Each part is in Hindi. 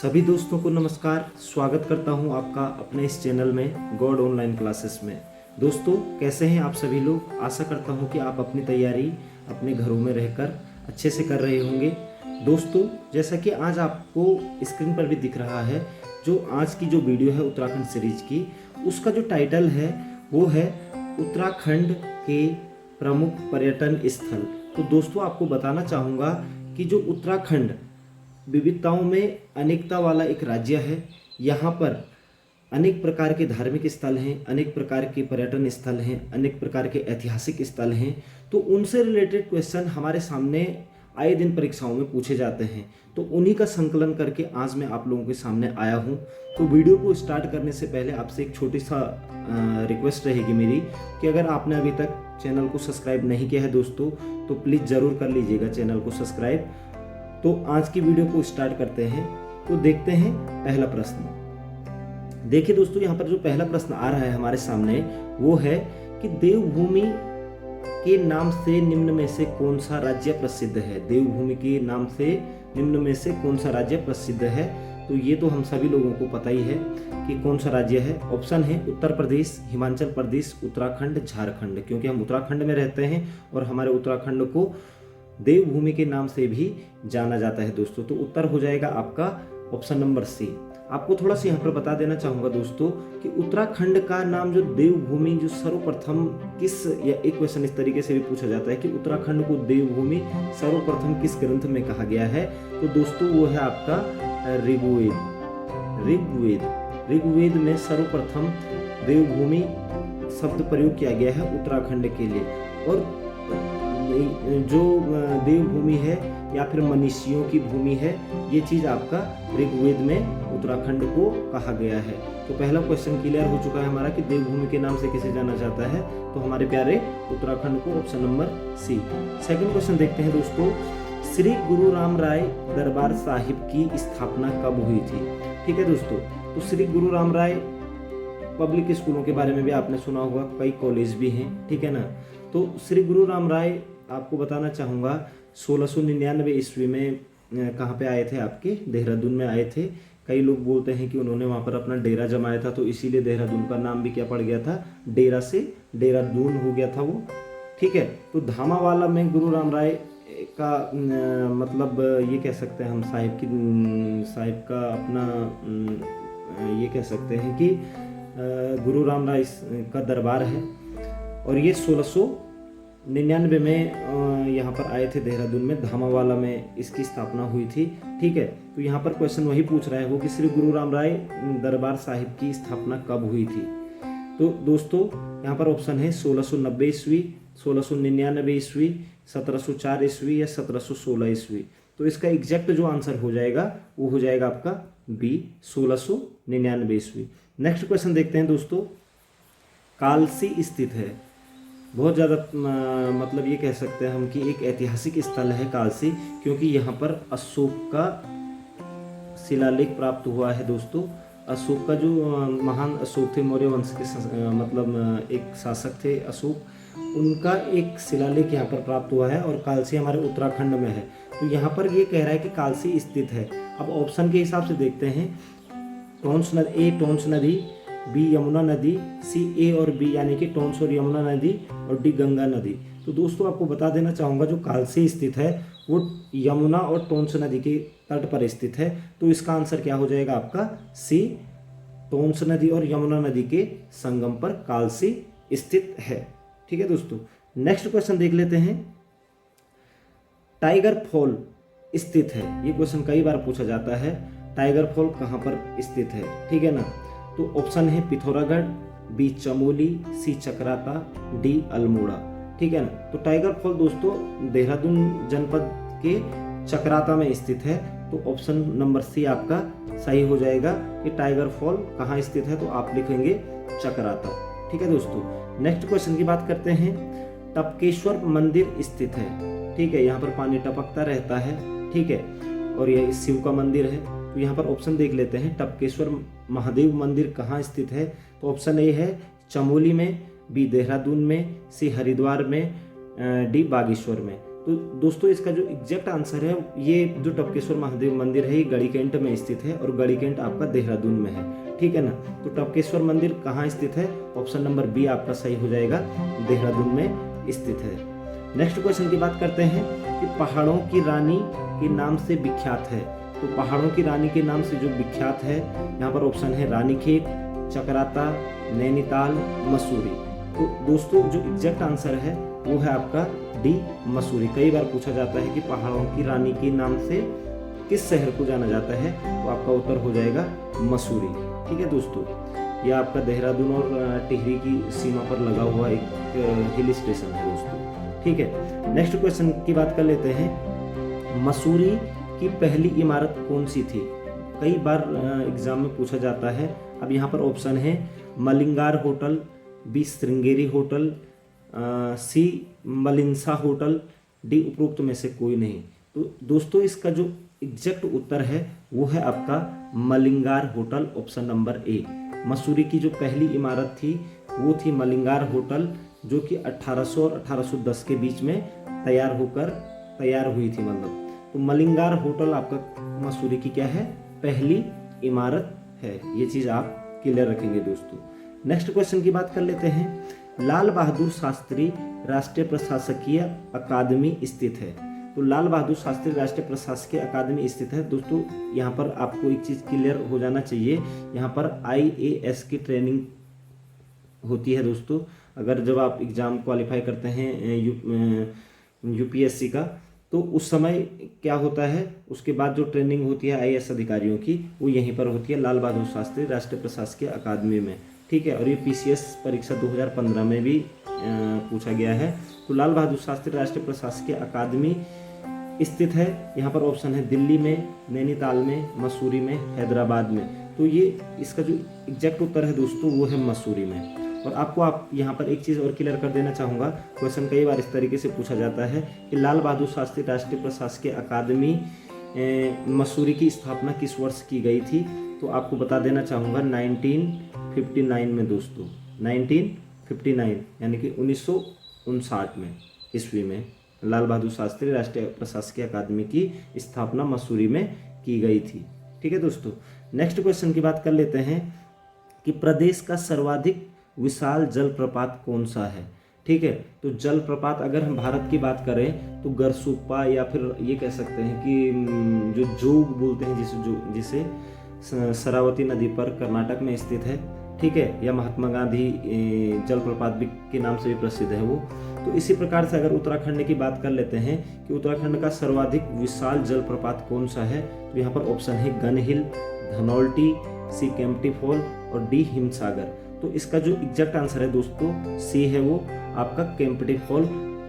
सभी दोस्तों को नमस्कार। स्वागत करता हूं आपका अपने इस चैनल में गॉड ऑनलाइन क्लासेस में। दोस्तों कैसे हैं आप सभी लोग। आशा करता हूं कि आप अपनी तैयारी अपने घरों में रहकर अच्छे से कर रहे होंगे। दोस्तों जैसा कि आज आपको स्क्रीन पर भी दिख रहा है, जो आज की जो वीडियो है उत्तराखंड सीरीज की, उसका जो टाइटल है वो है उत्तराखंड के प्रमुख पर्यटन स्थल। तो दोस्तों आपको बताना चाहूँगा कि जो उत्तराखंड विविधताओं में अनेकता वाला एक राज्य है। यहाँ पर अनेक प्रकार के धार्मिक स्थल हैं, अनेक प्रकार के पर्यटन स्थल हैं, अनेक प्रकार के ऐतिहासिक स्थल हैं। तो उनसे रिलेटेड क्वेश्चन हमारे सामने आए दिन परीक्षाओं में पूछे जाते हैं। तो उन्हीं का संकलन करके आज मैं आप लोगों के सामने आया हूँ। तो वीडियो को स्टार्ट करने से पहले आपसे एक छोटी सा रिक्वेस्ट रहेगी मेरी कि अगर आपने अभी तक चैनल को सब्सक्राइब नहीं किया है दोस्तों, तो प्लीज़ ज़रूर कर लीजिएगा चैनल को सब्सक्राइब। तो आज की वीडियो को स्टार्ट करते हैं। तो देखते हैं पहला प्रश्न। देखिए दोस्तों, यहाँ पर जो पहला प्रश्न आ रहा है हमारे सामने वो है कि देवभूमि के नाम से निम्न में से कौन सा राज्य प्रसिद्ध है। देवभूमि के नाम से निम्न में से कौन सा राज्य प्रसिद्ध है। तो ये तो हम सभी लोगों को पता ही है कि कौन सा राज्य है। ऑप्शन है उत्तर प्रदेश, हिमाचल प्रदेश, उत्तराखंड, झारखंड। क्योंकि हम उत्तराखंड में रहते हैं और हमारे उत्तराखंड को देवभूमि के नाम से भी जाना जाता है दोस्तों। तो उत्तर हो जाएगा आपका ऑप्शन नंबर सी। आपको थोड़ा सा यहाँ पर बता देना चाहूँगा दोस्तों कि उत्तराखंड का नाम जो देवभूमि जो सर्वप्रथम किस, या एक क्वेश्चन इस तरीके से भी पूछा जाता है कि उत्तराखंड को देवभूमि सर्वप्रथम किस ग्रंथ में कहा गया है। तो दोस्तों वो है आपका ऋग्वेद में सर्वप्रथम देवभूमि शब्द प्रयोग किया गया है उत्तराखंड के लिए। और जो देवभूमि है या फिर मनीषियों की भूमि है, ये चीज आपका ऋग्वेद में उत्तराखंड को कहा गया है। तो पहला क्वेश्चन क्लियर हो चुका है हमारा कि देवभूमि के नाम से किसे जाना जाता है। तो हमारे प्यारे उत्तराखंड को option number C. Second question देखते हैं दोस्तों। श्री गुरु राम राय दरबार साहिब की स्थापना कब हुई थी। ठीक है दोस्तों, तो श्री गुरु राम राय पब्लिक स्कूलों के बारे में भी आपने सुना होगा, कई कॉलेज भी हैं, ठीक है ना। तो श्री गुरु राम राय आपको बताना चाहूँगा 1699 ईस्वी में कहाँ पे आए थे, आपके देहरादून में आए थे। कई लोग बोलते हैं कि उन्होंने वहाँ पर अपना डेरा जमाया था, तो इसीलिए देहरादून का नाम भी क्या पड़ गया था, डेरा से देहरादून हो गया था वो। ठीक है, तो धामावाला में गुरु राम राय का मतलब ये कह सकते हैं हम साहिब का अपना ये कह सकते हैं कि गुरु राम राय का दरबार है। और ये 1699 में यहाँ पर आए थे देहरादून में, धामावाला में इसकी स्थापना हुई थी। ठीक है, तो यहाँ पर क्वेश्चन वही पूछ रहा है वो कि श्री गुरु राम राय दरबार साहिब की स्थापना कब हुई थी। तो दोस्तों यहाँ पर ऑप्शन है 1690 ईस्वी, 1699 ईस्वी, 1704 ईस्वी या 1716 ईस्वी। तो इसका एग्जैक्ट जो आंसर हो जाएगा वो हो जाएगा आपका बी, 1699 ईस्वी। नेक्स्ट क्वेश्चन देखते हैं दोस्तों। कालसी स्थित है, बहुत ज़्यादा मतलब ये कह सकते हैं हम कि एक ऐतिहासिक स्थल है कालसी, क्योंकि यहाँ पर अशोक का शिलालेख प्राप्त हुआ है दोस्तों। अशोक का जो महान अशोक थे, मौर्य वंश के मतलब एक शासक थे अशोक, उनका एक शिलालेख यहाँ पर प्राप्त हुआ है और कालसी हमारे उत्तराखंड में है। तो यहाँ पर ये कह रहा है कि कालसी स्थित है। अब ऑप्शन के हिसाब से देखते हैं। ए टोंस नदी, बी यमुना नदी, सी ए और बी यानी कि टोंस और यमुना नदी, और डी गंगा नदी। तो दोस्तों आपको बता देना चाहूँगा जो कालसी स्थित है वो यमुना और टोंस नदी के तट पर स्थित है। तो इसका आंसर क्या हो जाएगा आपका सी, टोंस नदी और यमुना नदी के संगम पर कालसी स्थित है। ठीक है दोस्तों, नेक्स्ट क्वेश्चन देख लेते हैं। टाइगर फॉल स्थित है, ये क्वेश्चन कई बार पूछा जाता है, टाइगर फॉल कहाँ पर स्थित है। ठीक है ना, तो ऑप्शन है पिथौरागढ़, बी चमोली, सी चकराता, डी अल्मोड़ा। ठीक है ना, तो टाइगर फॉल दोस्तों देहरादून जनपद के चकराता में स्थित है। तो ऑप्शन नंबर सी आपका सही हो जाएगा कि टाइगर फॉल कहाँ स्थित है। तो आप लिखेंगे चकराता। ठीक है दोस्तों, नेक्स्ट क्वेश्चन की बात करते हैं। टपकेश्वर मंदिर स्थित है। ठीक है, यहाँ पर पानी टपकता रहता है। ठीक है, और यह शिव का मंदिर है। तो यहाँ पर ऑप्शन देख लेते हैं। टपकेश्वर महादेव मंदिर कहाँ स्थित है। तो ऑप्शन ए है चमोली में, बी देहरादून में, सी हरिद्वार में, डी बागेश्वर में। तो दोस्तों इसका जो एग्जैक्ट आंसर है, ये जो टपकेश्वर महादेव मंदिर है ये गढ़ीकेंट में स्थित है और गढ़ीकेंट आपका देहरादून में है, ठीक है ना। तो टपकेश्वर मंदिर कहाँ स्थित है? ऑप्शन नंबर बी आपका सही हो जाएगा, देहरादून में स्थित है। नेक्स्ट क्वेश्चन की बात करते हैं कि पहाड़ों की रानी के नाम से विख्यात है। तो पहाड़ों की रानी के नाम से जो विख्यात है, यहाँ पर ऑप्शन है रानीखेत, चकराता, नैनीताल, मसूरी। तो दोस्तों जो एग्जैक्ट आंसर है वो है आपका डी, मसूरी। कई बार पूछा जाता है कि पहाड़ों की रानी के नाम से किस शहर को जाना जाता है, तो आपका उत्तर हो जाएगा मसूरी, ठीक है दोस्तों। यह आपका देहरादून और टिहरी की सीमा पर लगा हुआ एक हिल स्टेशन है दोस्तों, ठीक है। नेक्स्ट क्वेश्चन की बात कर लेते हैं, मसूरी की पहली इमारत कौन सी थी? कई बार एग्जाम में पूछा जाता है। अब यहाँ पर ऑप्शन है मलिंगार hotel, B Sringeri hotel, C मलिंसा होटल, डी उपरोक्त में से कोई नहीं। तो दोस्तों इसका जो एग्जैक्ट उत्तर है वो है आपका Mullingar hotel, option number A. Mussoorie की जो पहली इमारत थी वो थी मलिंगार होटल, जो कि 1800 और 1810 के बीच में तैयार हुई थी मतलब। तो मलिंगार होटल आपका मसूरी की क्या है? पहली इमारत है। ये चीज़ आप क्लियर रखेंगे दोस्तों। नेक्स्ट क्वेश्चन की बात कर लेते हैं, लाल बहादुर शास्त्री राष्ट्रीय प्रशासकीय अकादमी स्थित है। तो लाल बहादुर शास्त्री राष्ट्रीय प्रशासकीय अकादमी स्थित है दोस्तों। यहाँ पर आपको एक चीज़ क्लियर हो जाना चाहिए, यहाँ पर IAS की ट्रेनिंग होती है दोस्तों। अगर जब आप एग्ज़ाम क्वालिफाई करते हैं UPSC का, तो उस समय क्या होता है, उसके बाद जो ट्रेनिंग होती है IAS अधिकारियों की, वो यहीं पर होती है लाल बहादुर शास्त्री राष्ट्रीय प्रशासकीय अकादमी में, ठीक है। और ये PCS परीक्षा 2015 में भी पूछा गया है। तो लाल बहादुर शास्त्री राष्ट्रीय प्रशासकीय अकादमी स्थित है, यहाँ पर ऑप्शन है दिल्ली में, नैनीताल में, मसूरी में, हैदराबाद में। तो ये इसका जो एग्जैक्ट उत्तर है दोस्तों वो है मसूरी में। और आप यहाँ पर एक चीज़ और क्लियर कर देना चाहूँगा, क्वेश्चन कई बार इस तरीके से पूछा जाता है कि लाल बहादुर शास्त्री राष्ट्रीय प्रशासकीय अकादमी मसूरी की स्थापना किस वर्ष की गई थी? तो आपको बता देना चाहूँगा 1959 में दोस्तों, 1959 यानी कि 1959 में ईस्वी में लाल बहादुर शास्त्री राष्ट्रीय प्रशासकीय अकादमी की स्थापना मसूरी में की गई थी, ठीक है दोस्तों। नेक्स्ट क्वेश्चन की बात कर लेते हैं कि प्रदेश का सर्वाधिक विशाल जलप्रपात कौन सा है, ठीक है। तो जलप्रपात अगर हम भारत की बात करें तो गरसुप्पा, या फिर ये कह सकते हैं कि जो जोग बोलते हैं जिसे शरावती नदी पर कर्नाटक में स्थित है, ठीक है। या महात्मा गांधी जलप्रपात भी के नाम से भी प्रसिद्ध है वो। तो इसी प्रकार से अगर उत्तराखंड की बात कर लेते हैं कि उत्तराखंड का सर्वाधिक विशाल जलप्रपात कौन सा है, तो यहाँ पर ऑप्शन है गन हिल, धनौल्टी, सी केम्प्टी फॉल और डी हिमसागर। तो इसका जो एग्जैक्ट आंसर है दोस्तों सी है वो आपका केम्प्टी फॉल।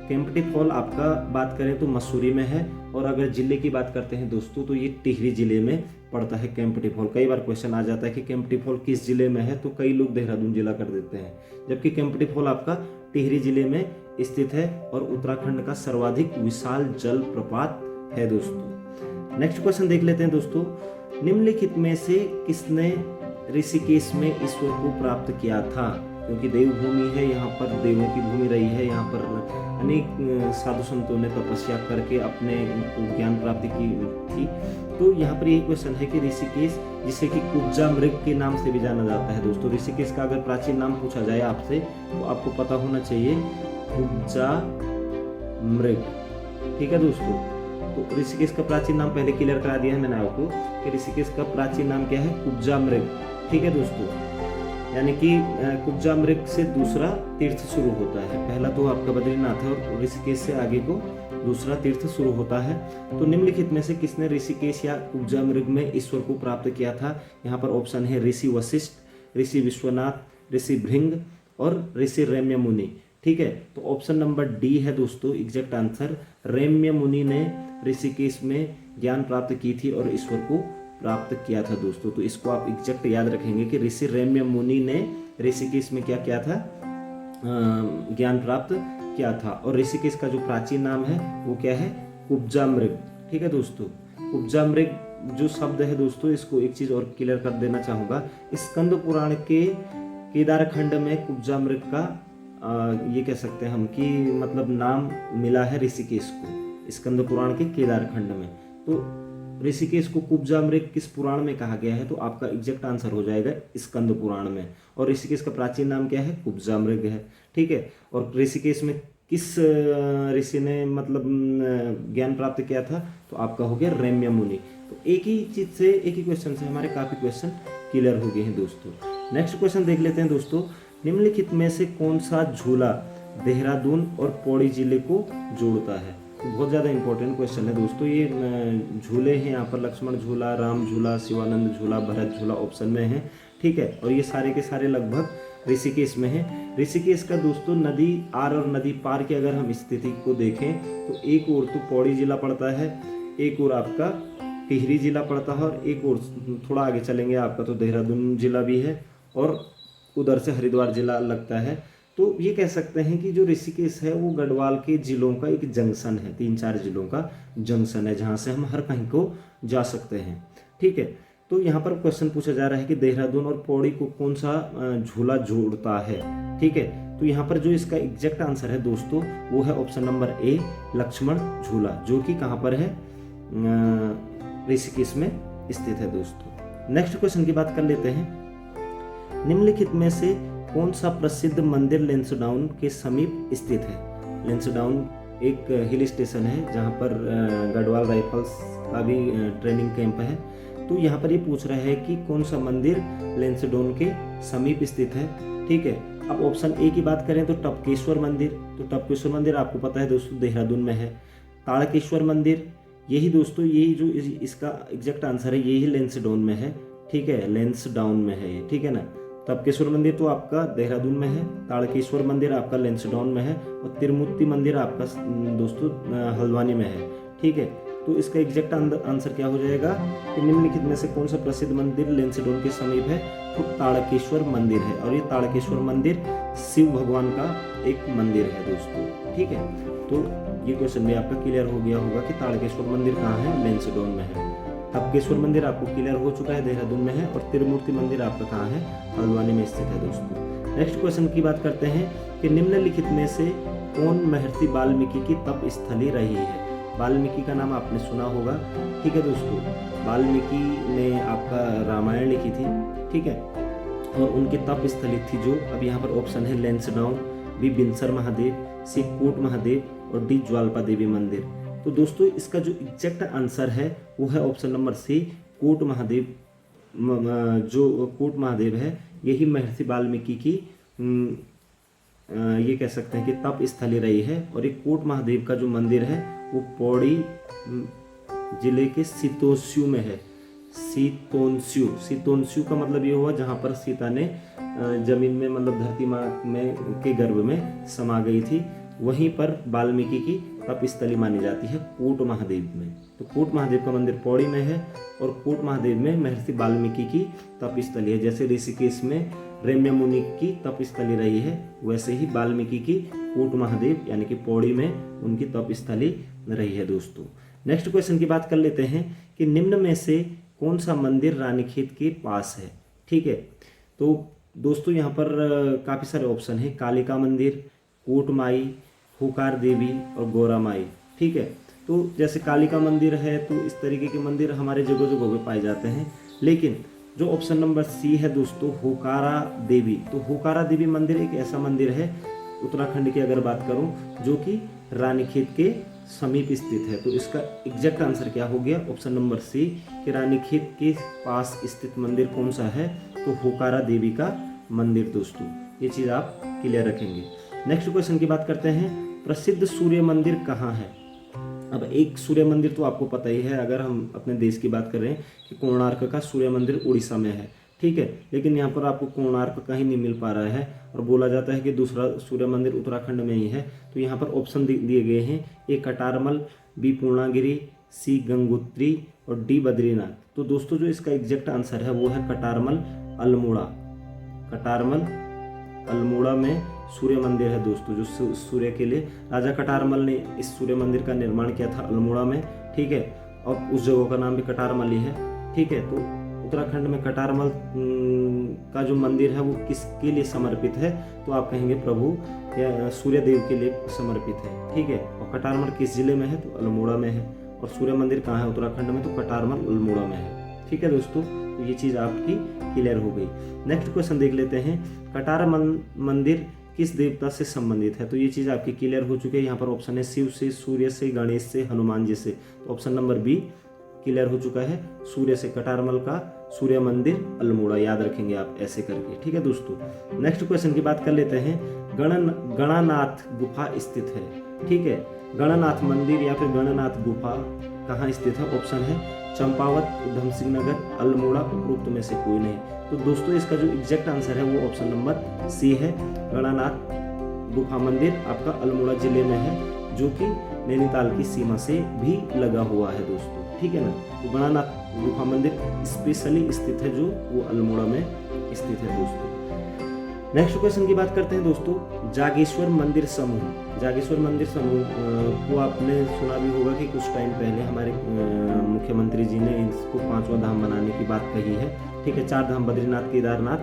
केम्प्टी फॉल आपका बात करें तो मसूरी में है, और अगर जिले की बात करते हैं दोस्तों तो ये टिहरी जिले में पड़ता है केम्प्टी फॉल। कई बार क्वेश्चन आ जाता है कि केम्प्टी फॉल किस जिले में है, तो कई लोग देहरादून जिला कर देते हैं, जबकि केम्प्टी फॉल आपका टिहरी जिले में स्थित है और उत्तराखंड का सर्वाधिक विशाल जल प्रपात है दोस्तों। नेक्स्ट क्वेश्चन देख लेते हैं दोस्तों, निम्नलिखित में से किसने ऋषिकेश में ईश्वर को प्राप्त किया था? क्योंकि देवभूमि है, यहाँ पर देवों की भूमि रही है, यहाँ पर अनेक साधु संतों ने तपस्या करके अपने ज्ञान प्राप्ति की थी। तो यहाँ पर यही क्वेश्चन है कि ऋषिकेश, जिसे कि कुब्जा मृग के नाम से भी जाना जाता है दोस्तों। ऋषिकेश का अगर प्राचीन नाम पूछा जाए आपसे तो आपको पता होना चाहिए कुब्जा मृग, ठीक है दोस्तों। तो ऋषिकेश का प्राचीन नाम पहले क्लियर करा दिया है मैंने आपको कि ऋषिकेश का प्राचीन नाम क्या है, कुब्जा मृग, ठीक है दोस्तों। यानी कि कुब्जा मृग से दूसरा तीर्थ शुरू होता है। पहला तो आपका बद्रीनाथ है और ऋषिकेश से आगे को दूसरा तीर्थ शुरू होता है। तो निम्नलिखित में से किसने ऋषिकेश या कुब्जा मृग में ईश्वर को प्राप्त किया था? यहाँ पर ऑप्शन है ऋषि वशिष्ठ, ऋषि विश्वनाथ, ऋषि भृंग और ऋषि रम्य मुनि, ठीक है। तो ऑप्शन नंबर डी है दोस्तों एग्जैक्ट आंसर। रम्य मुनि ने ऋषिकेश में ज्ञान प्राप्त की थी और ईश्वर को प्राप्त किया था दोस्तों। तो इसको आप एग्जैक्ट याद रखेंगे कि ऋषि रम्य मुनि ने ऋषिकेश में क्या किया था, ज्ञान प्राप्त किया था। और ऋषिकेश का जो प्राचीन नाम है वो क्या है, कुब्जा मृग, ठीक है दोस्तों। कुब्जा मृग जो शब्द है दोस्तों, इसको एक चीज और क्लियर कर देना चाहूंगा, स्कंद पुराण के केदार खंड में कुब्जा मृग का ये कह सकते हैं हम कि मतलब नाम मिला है ऋषिकेश को, स्कंद पुराण के केदार खंड में। तो ऋषिकेश को कुब्जा मृग किस पुराण में कहा गया है? तो आपका एग्जैक्ट आंसर हो जाएगा स्कंद पुराण में। और ऋषिकेश का प्राचीन नाम क्या है? कुब्जा मृग है। ठीक है। और ऋषिकेश में किस ऋषि ने मतलब ज्ञान प्राप्त किया था? तो आपका हो गया रम्य मुनि। तो एक ही चीज से, एक ही क्वेश्चन से हमारे काफी क्वेश्चन क्लियर हो गए हैं दोस्तों। नेक्स्ट क्वेश्चन देख लेते हैं दोस्तों। निम्नलिखित में से कौन सा झूला देहरादून और पौड़ी जिले को जोड़ता है? तो बहुत ज़्यादा इंपॉर्टेंट क्वेश्चन है दोस्तों। ये झूले हैं यहाँ पर, लक्ष्मण झूला, राम झूला, शिवानंद झूला, भरत झूला ऑप्शन में है। ठीक है। और ये सारे के सारे लगभग ऋषिकेश में है। ऋषिकेश का दोस्तों नदी आर और नदी पार की अगर हम स्थिति को देखें तो एक ओर तो पौड़ी जिला पड़ता है, एक ओर आपका टिहरी जिला पड़ता है, और एक ओर थोड़ा आगे चलेंगे आपका तो देहरादून जिला भी है, और उधर से हरिद्वार जिला लगता है। तो ये कह सकते हैं कि जो ऋषिकेश है वो गढ़वाल के जिलों का एक जंक्शन है, 3-4 जिलों का जंक्शन है, जहाँ से हम हर कहीं को जा सकते हैं। ठीक है। तो यहाँ पर क्वेश्चन पूछा जा रहा है कि देहरादून और पौड़ी को कौन सा झूला जोड़ता है? ठीक है। तो यहाँ पर जो इसका एग्जैक्ट आंसर है दोस्तों वो है ऑप्शन नंबर ए, लक्ष्मण झूला, जो कि कहाँ पर है? ऋषिकेश में स्थित है दोस्तों। नेक्स्ट क्वेश्चन की बात कर लेते हैं। निम्नलिखित में से कौन सा प्रसिद्ध मंदिर लैंसडाउन के समीप स्थित है? लैंसडाउन एक हिल स्टेशन है जहाँ पर गढ़वाल राइफल्स का भी ट्रेनिंग कैंप है। तो यहाँ पर ये पूछ रहा है कि कौन सा मंदिर लैंसडाउन के समीप स्थित है। ठीक है। अब ऑप्शन ए की बात करें तो टपकेश्वर मंदिर। तो टपकेश्वर मंदिर आपको पता है दोस्तों देहरादून में है। ताड़केश्वर मंदिर, यही दोस्तों यही जो इसका एग्जैक्ट आंसर है, यही लैंसडाउन में है। ठीक है। लैंसडाउन में है ये। ठीक है ना। टपकेश्वर मंदिर तो आपका देहरादून में है, ताड़केश्वर मंदिर आपका लैंसडाउन में है, और त्रिमूर्ति मंदिर आपका दोस्तों हल्द्वानी में है। ठीक है। तो इसका एग्जैक्ट आंसर क्या हो जाएगा कि निम्नलिखित में से कौन सा प्रसिद्ध मंदिर लैंसडाउन के समीप है? तो ताड़केश्वर मंदिर है। और ये ताड़केश्वर मंदिर शिव भगवान का एक मंदिर है दोस्तों। ठीक है। तो ये क्वेश्चन भी आपका क्लियर हो गया होगा कि ताड़केश्वर मंदिर कहाँ है? लैंसडाउन में है। टपकेश्वर मंदिर आपको क्लियर हो चुका है, देहरादून में है, और त्रिमूर्ति मंदिर आपका कहाँ है? हल्द्वानी में स्थित है दोस्तों। नेक्स्ट क्वेश्चन की बात करते हैं कि निम्नलिखित में से कौन महर्षि वाल्मीकि की तप स्थली रही है? वाल्मीकि का नाम आपने सुना होगा। ठीक है दोस्तों। वाल्मीकि ने आपका रामायण लिखी थी। ठीक है। और उनकी तप स्थली थी जो अब यहाँ पर ऑप्शन है लैंसडाउन, बी बिनसर महादेव, सी कोट महादेव, और डी ज्वाल्पा देवी मंदिर। तो दोस्तों इसका जो एग्जैक्ट आंसर है वो है option number C, Kot Mahadev. जो कोट महादेव है यही महर्षि वाल्मीकि की ये कह सकते हैं कि तप स्थली रही है। और एक कोट महादेव का जो मंदिर है वो पौड़ी जिले के सीतोंस्यू में है। सीतोंस्यू का मतलब ये हुआ जहाँ पर सीता ने जमीन में मतलब धरती माँ में के गर्भ में समा गई थी, वहीं पर वाल्मीकि की तप स्थली मानी जाती है कोट महादेव में। तो कोट महादेव का मंदिर पौड़ी में है, और कोट महादेव में महर्षि वाल्मीकि की तप स्थली है। जैसे ऋषिकेश में रम्य मुनि की तप स्थली रही है, वैसे ही वाल्मीकि की कोट महादेव यानी कि पौड़ी में उनकी तप स्थली रही है दोस्तों। नेक्स्ट क्वेश्चन की बात कर लेते हैं कि निम्न में से कौन सा मंदिर रानीखेत के पास है? ठीक है। तो दोस्तों यहाँ पर काफ़ी सारे ऑप्शन हैं। कालिका मंदिर, कोट माई, हुकार देवी और गोरा माई। ठीक है। तो जैसे कालिका मंदिर है तो इस तरीके के मंदिर हमारे जगह जगह पे पाए जाते हैं, लेकिन जो ऑप्शन नंबर सी है दोस्तों हुकारा देवी, तो हुकारा देवी मंदिर एक ऐसा मंदिर है उत्तराखंड की अगर बात करूं जो कि रानीखेत के समीप स्थित है। तो इसका एग्जैक्ट आंसर क्या हो गया? ऑप्शन नंबर सी कि रानीखेत के पास स्थित मंदिर कौन सा है? तो हुकारा देवी का मंदिर दोस्तों। ये चीज़ आप क्लियर रखेंगे। नेक्स्ट क्वेश्चन की बात करते हैं, प्रसिद्ध सूर्य मंदिर कहाँ है? अब एक सूर्य मंदिर तो आपको पता ही है, अगर हम अपने देश की बात कर रहे हैं कि कोणार्क का सूर्य मंदिर उड़ीसा में है। ठीक है। लेकिन यहाँ पर आपको कोणार्क कहीं नहीं मिल पा रहा है, और बोला जाता है कि दूसरा सूर्य मंदिर उत्तराखंड में ही है। तो यहाँ पर ऑप्शन दिए गए हैं, ए कटारमल, बी पूर्णागिरी, सी गंगोत्री और डी बद्रीनाथ। तो दोस्तों जो इसका एग्जैक्ट आंसर है वो है कटारमल अल्मोड़ा। कटारमल अल्मोड़ा में सूर्य मंदिर है दोस्तों, जो सूर्य के लिए राजा कटारमल ने इस सूर्य मंदिर का निर्माण किया था अल्मोड़ा में। ठीक है। और उस जगह का नाम भी कटारमल ही है। ठीक है। तो उत्तराखंड में कटारमल का जो मंदिर है वो किसके लिए समर्पित है? तो आप कहेंगे प्रभु या सूर्य देव के लिए समर्पित है। ठीक है, और कटारमल किस जिले में है? तो अल्मोड़ा में है। और सूर्य मंदिर कहाँ है उत्तराखंड में? तो कटारमल अल्मोड़ा में है। ठीक है दोस्तों, तो ये चीज़ आपकी क्लियर हो गई। नेक्स्ट क्वेश्चन देख लेते हैं, कटारमल मंदिर किस देवता से संबंधित है? तो ये चीज़ आपकी क्लियर हो चुकी है। यहाँ पर ऑप्शन है शिव से, सूर्य से, गणेश से, हनुमान जी से। तो ऑप्शन नंबर बी क्लियर हो चुका है, सूर्य से। कटारमल का सूर्य मंदिर अल्मोड़ा, याद रखेंगे आप ऐसे करके। ठीक है दोस्तों, नेक्स्ट क्वेश्चन की बात कर लेते हैं, गणनाथ गुफा स्थित है। ठीक है, गणनाथ मंदिर या फिर गणनाथ गुफा कहाँ स्थित है? ऑप्शन है चंपावत, उधम सिंह नगर, अल्मोड़ा, उपरोक्त में से कोई नहीं। तो दोस्तों इसका जो एग्जैक्ट आंसर है वो ऑप्शन नंबर सी है, गणनाथ गुफा मंदिर आपका अल्मोड़ा जिले में है, जो कि नैनीताल की सीमा से भी लगा हुआ है दोस्तों। ठीक है ना, तो गणनाथ गुफा मंदिर स्पेशली स्थित है जो वो अल्मोड़ा में स्थित है दोस्तों। नेक्स्ट क्वेश्चन की बात करते हैं दोस्तों, जागेश्वर मंदिर समूह। जागेश्वर मंदिर समूह को आपने सुना भी होगा कि कुछ टाइम पहले हमारे मुख्यमंत्री जी ने इसको 5वां धाम बनाने की बात कही है। ठीक है, 4 धाम बद्रीनाथ, केदारनाथ,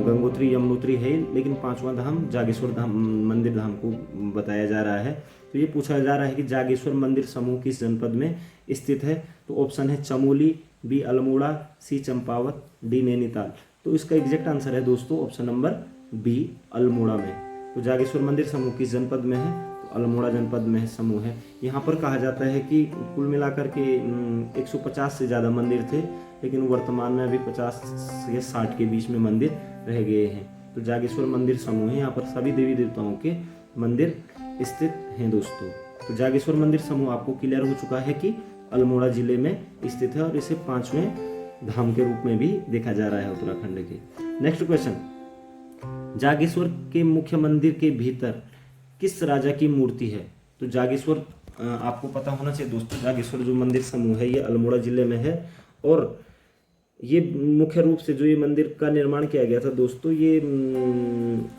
गंगोत्री, यमुनोत्री है, लेकिन 5वां धाम जागेश्वर धाम मंदिर धाम को बताया जा रहा है। तो ये पूछा जा रहा है कि जागेश्वर मंदिर समूह किस जनपद में स्थित है? तो ऑप्शन है चमोली, बी अल्मोड़ा, सी चंपावत, डी नैनीताल। तो इसका एग्जैक्ट आंसर है दोस्तों ऑप्शन नंबर बी अल्मोड़ा में। तो जागेश्वर मंदिर समूह किस जनपद में है? तो अल्मोड़ा जनपद में समूह है। यहाँ पर कहा जाता है कि कुल मिलाकर के 150 से ज़्यादा मंदिर थे, लेकिन वर्तमान में अभी 50 या 60 के बीच में मंदिर रह गए हैं। तो जागेश्वर मंदिर समूह है, यहाँ पर सभी देवी देवताओं के मंदिर स्थित हैं दोस्तों। तो जागेश्वर मंदिर समूह आपको क्लियर हो चुका है कि अल्मोड़ा जिले में स्थित है और इसे 5वें धाम के रूप में भी देखा जा रहा है उत्तराखंड के। नेक्स्ट क्वेश्चन, जागेश्वर के मुख्य मंदिर के भीतर किस राजा की मूर्ति है? तो जागेश्वर आपको पता होना चाहिए दोस्तों, जागेश्वर जो मंदिर समूह है ये अल्मोड़ा जिले में है और ये मुख्य रूप से जो ये मंदिर का निर्माण किया गया था दोस्तों, ये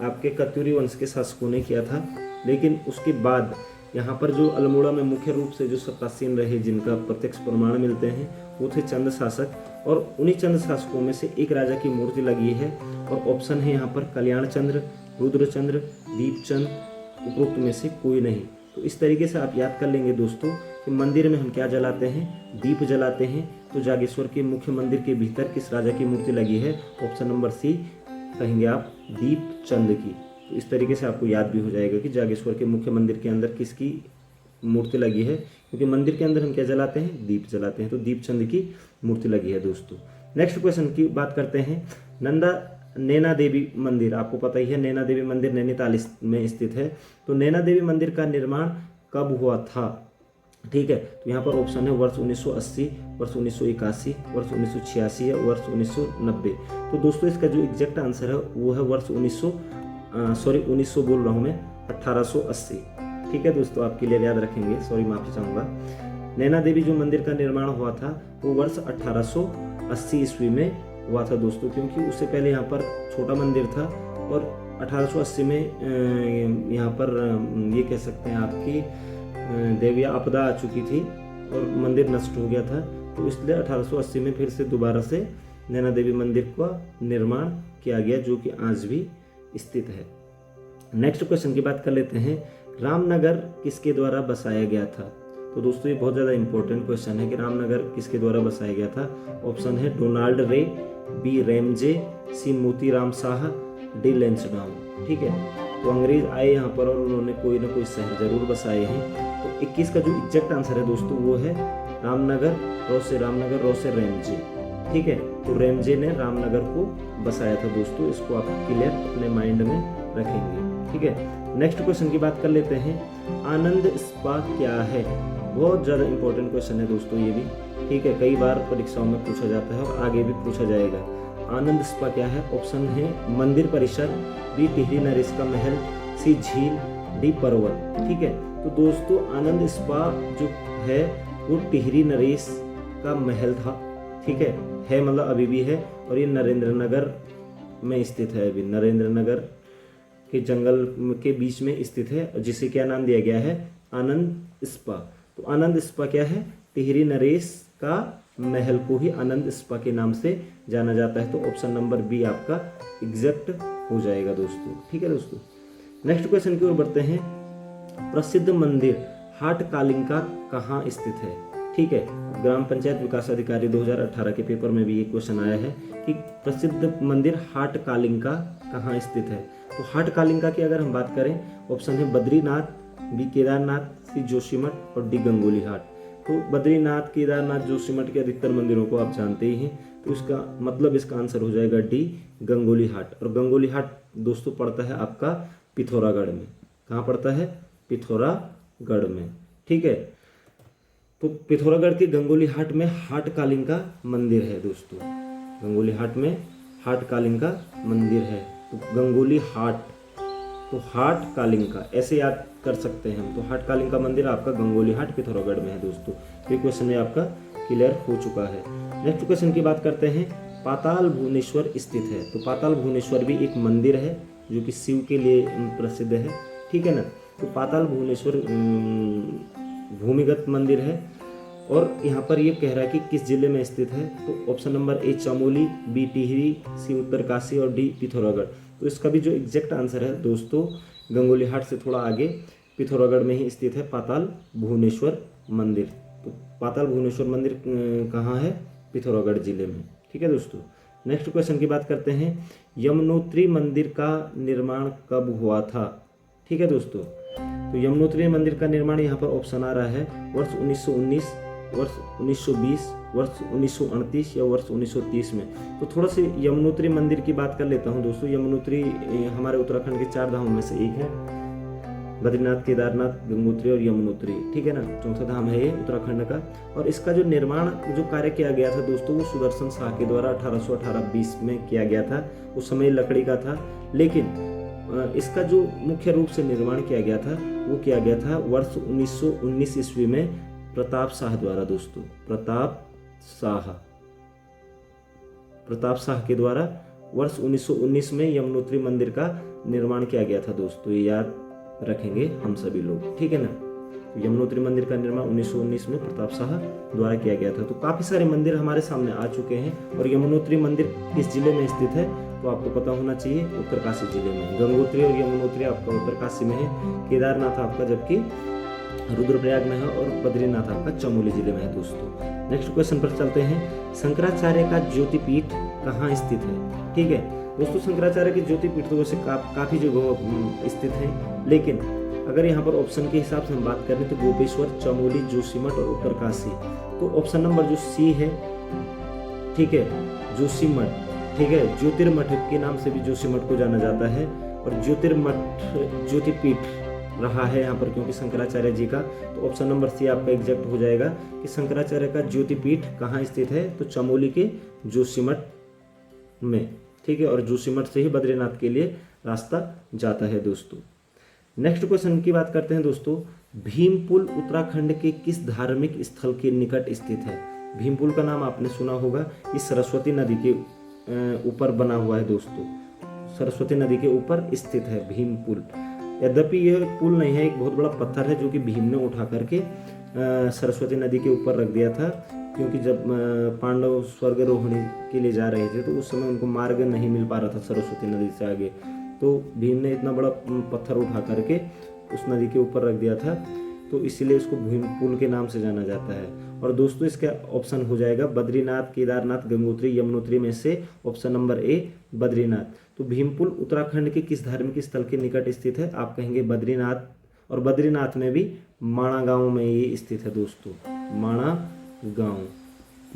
आपके कत्यूरी वंश के शासकों ने किया था। लेकिन उसके बाद यहाँ पर जो अल्मोड़ा में मुख्य रूप से जो सत्तासीन रहे, जिनका प्रत्यक्ष प्रमाण मिलते हैं, वो थे चंद शासक, और उन्हीं चंद शासकों में से एक राजा की मूर्ति लगी है। और ऑप्शन है यहाँ पर कल्याण चंद्र, रुद्रचंद्र, दीपचंद, उपरोक्त में से कोई नहीं। तो इस तरीके से आप याद कर लेंगे दोस्तों कि मंदिर में हम क्या जलाते हैं? दीप जलाते हैं। तो जागेश्वर के मुख्य मंदिर के भीतर किस राजा की मूर्ति लगी है? ऑप्शन नंबर सी कहेंगे आप, दीपचंद की। तो इस तरीके से आपको याद भी हो जाएगा कि जागेश्वर के मुख्य मंदिर के अंदर किसकी मूर्ति लगी है, क्योंकि मंदिर के अंदर हम क्या जलाते हैं? दीप जलाते हैं। तो दीपचंद की मूर्ति लगी है दोस्तों। नेक्स्ट क्वेश्चन की बात करते हैं, नैना देवी मंदिर, आपको पता ही है नैना देवी मंदिर नैनीताल में स्थित है। तो नैना देवी मंदिर का निर्माण कब हुआ था? ठीक है, तो यहाँ पर ऑप्शन है वर्ष 1980, वर्ष 1981, वर्ष 1986 या वर्ष 1990। तो दोस्तों इसका जो एग्जैक्ट आंसर है वो है वर्ष 1900 बोल रहा हूँ मैं, 1880। ठीक है दोस्तों, आप क्लियर याद रखेंगे, सॉरी माफी चाहूँगा। नैना देवी जो मंदिर का निर्माण हुआ था वो वर्ष 1880 ईस्वी में हुआ था दोस्तों, क्योंकि उससे पहले यहाँ पर छोटा मंदिर था और 1880 में यहाँ पर ये कह सकते हैं आपकी देवी आपदा आ चुकी थी और मंदिर नष्ट हो गया था। तो इसलिए 1880 में फिर से दोबारा से नैना देवी मंदिर का निर्माण किया गया, जो कि आज भी स्थित है। नेक्स्ट क्वेश्चन की बात कर लेते हैं, रामनगर किसके द्वारा बसाया गया था? तो दोस्तों ये बहुत ज़्यादा इंपॉर्टेंट क्वेश्चन है कि रामनगर किसके द्वारा बसाया गया था। ऑप्शन है डोनाल्ड रे, बी रैमजे, सी मोतीराम शाह, डी लैंसडाउन। ठीक है, तो अंग्रेज आए यहाँ पर और उन्होंने कोई ना कोई शहर जरूर बसाए हैं। तो 21 का जो एग्जैक्ट आंसर है दोस्तों वो है रामनगर, रौ से रैमजे। ठीक है, तो रैमजे ने रामनगर को बसाया था दोस्तों, इसको आप क्लियर अपने माइंड में रखेंगे। ठीक है, नेक्स्ट क्वेश्चन की बात कर लेते हैं, आनंद स्पा क्या है? बहुत ज़्यादा इंपॉर्टेंट क्वेश्चन है दोस्तों ये भी। ठीक है, कई बार परीक्षाओं में पूछा जाता है और आगे भी पूछा जाएगा। आनंद स्पा क्या है? ऑप्शन है मंदिर परिसर, बी टिहरी नरेश का महल, सी झील, डी पर्वत। ठीक है, तो दोस्तों आनंद स्पा जो है वो टिहरी नरेश का महल था। ठीक है मतलब अभी भी है, और ये नरेंद्र नगर में स्थित है, अभी नरेंद्र नगर के जंगल के बीच में स्थित है, जिसे क्या नाम दिया गया है? आनंद स्पा। तो आनंद स्पा क्या है? टिहरी नरेश का महल को ही आनंद स्पा के नाम से जाना जाता है। तो ऑप्शन नंबर बी आपका एग्जैक्ट हो जाएगा दोस्तों। ठीक है दोस्तों, नेक्स्ट क्वेश्चन की ओर बढ़ते हैं। प्रसिद्ध मंदिर हाट कालिंका कहाँ स्थित है? ठीक है, ग्राम पंचायत विकास अधिकारी 2018 के पेपर में भी ये क्वेश्चन आया है कि प्रसिद्ध मंदिर हाट कालिंका कहाँ स्थित है। तो हाट कालिंका की अगर हम बात करें, ऑप्शन है बद्रीनाथ, बी केदारनाथ, सी जोशीमठ और डी गंगोली हाट। तो बद्रीनाथ, केदारनाथ, जोशीमठ के अधिकतर मंदिरों को आप जानते ही हैं, तो इसका मतलब इसका आंसर हो जाएगा डी गंगोली हाट। और गंगोली हाट दोस्तों पड़ता है आपका पिथौरागढ़ में। कहाँ पड़ता है? पिथौरागढ़ में। ठीक है, तो पिथौरागढ़ के गंगोली हाट में हाट कालिंका मंदिर है दोस्तों। गंगोली हाट में हाट कालिंका मंदिर है। तो गंगोली हाट, तो हाट कालिंका ऐसे याद कर सकते हैं हम। तो हाट कालिंका मंदिर आपका गंगोली हाट पिथौरागढ़ में है दोस्तों। ये क्वेश्चन में आपका क्लियर हो चुका है। नेक्स्ट क्वेश्चन की बात करते हैं। पाताल भुवनेश्वर स्थित है। तो पाताल भुवनेश्वर भी एक मंदिर है जो कि शिव के लिए प्रसिद्ध है। ठीक है ना। तो पाताल भुवनेश्वर भूमिगत मंदिर है और यहाँ पर ये कह रहा है कि किस जिले में स्थित है। तो option number A Chamoli, B Tehri, C Uttarkashi और डी पिथौरागढ़। तो इसका भी जो एग्जैक्ट आंसर है दोस्तों, गंगोली हाट से थोड़ा आगे पिथौरागढ़ में ही स्थित है पाताल भुवनेश्वर मंदिर। तो पाताल भुवनेश्वर मंदिर कहाँ है? पिथौरागढ़ जिले में। ठीक है दोस्तों। नेक्स्ट क्वेश्चन की बात करते हैं। यमुनोत्री मंदिर का निर्माण कब हुआ था? ठीक है दोस्तों। तो यमुनोत्री मंदिर का निर्माण यहाँ पर ऑप्शन आ रहा है वर्ष 1919, वर्ष 1920, वर्ष 1938 या वर्ष 1930 में। तो थोड़ा सी यमुनोत्री मंदिर की बात कर लेता हूँ दोस्तों। यमुनोत्री हमारे उत्तराखंड के 4 धामों में से एक है। बद्रीनाथ, केदारनाथ, गंगोत्री और यमुनोत्री। ठीक है ना, चौथा धाम है ये उत्तराखंड का। और इसका जो निर्माण जो कार्य किया गया था दोस्तों, वो सुदर्शन शाह के द्वारा 1818-20 में किया गया था। उस समय लकड़ी का था, लेकिन इसका जो मुख्य रूप से निर्माण किया गया था वो किया गया था वर्ष 1919 ईस्वी में प्रताप शाह द्वारा दोस्तों। प्रताप शाह के द्वारा वर्ष 1919 में यमुनोत्री मंदिर का निर्माण किया गया था दोस्तों। ये याद रखेंगे हम सभी लोग। ठीक है ना। यमुनोत्री मंदिर का निर्माण 1919 में प्रताप शाह द्वारा किया गया था। तो काफी सारे मंदिर हमारे सामने आ चुके हैं। और यमुनोत्री मंदिर किस जिले में स्थित है? तो आपको पता होना चाहिए, उत्तरकाशी जिले में। गंगोत्री और यमुनोत्री आपका उत्तरकाशी में है, केदारनाथ आपका जबकि रुद्रप्रयाग में है और बद्रीनाथ आपका चमोली जिले में है दोस्तों। नेक्स्ट क्वेश्चन पर चलते हैं। शंकराचार्य का ज्योतिपीठ कहाँ स्थित है? ठीक है दोस्तों, शंकराचार्य के ज्योतिपीठ तो वैसे काफी जगह स्थित है, लेकिन अगर यहाँ पर ऑप्शन के हिसाब से हम बात करें तो गोपेश्वर, चमोली, जोशीमठ और उत्तरकाशी। तो ऑप्शन नंबर जो सी है, ठीक है, जोशीमठ। ठीक है, ज्योतिर्मठ के नाम से भी जोशीमठ को जाना जाता है और ज्योतिर्मठ ज्योतिपीठ रहा है यहाँ पर क्योंकि शंकराचार्य जी का। तो ऑप्शन नंबर सी आपका एग्जैक्ट हो जाएगा कि शंकराचार्य का ज्योतिपीठ कहाँ स्थित है। तो चमोली के जोशीमठ में। ठीक है, और जोशीमठ से ही बद्रीनाथ के लिए रास्ता जाता है दोस्तों। नेक्स्ट क्वेश्चन की बात करते हैं दोस्तों। भीमपुल उत्तराखंड के किस धार्मिक स्थल के निकट स्थित है? भीमपुल का नाम आपने सुना होगा। इस सरस्वती नदी के ऊपर बना हुआ है दोस्तों। सरस्वती नदी के ऊपर स्थित है भीमपुल। यद्यपि यह पुल नहीं है, एक बहुत बड़ा पत्थर है जो कि भीम ने उठा करके सरस्वती नदी के ऊपर रख दिया था, क्योंकि जब पांडव स्वर्गारोहणी के लिए जा रहे थे तो उस समय उनको मार्ग नहीं मिल पा रहा था सरस्वती नदी से आगे। तो भीम ने इतना बड़ा पत्थर उठा करके उस नदी के ऊपर रख दिया था, तो इसीलिए इसको भीमपुल के नाम से जाना जाता है। और दोस्तों इसका ऑप्शन हो जाएगा बद्रीनाथ, केदारनाथ, गंगोत्री, यमुनोत्री में से ऑप्शन नंबर ए बद्रीनाथ। तो भीमपुल उत्तराखंड के किस धार्मिक स्थल के निकट स्थित है? आप कहेंगे बद्रीनाथ, और बद्रीनाथ में भी माणा गांव में ये स्थित है दोस्तों। माणा गांव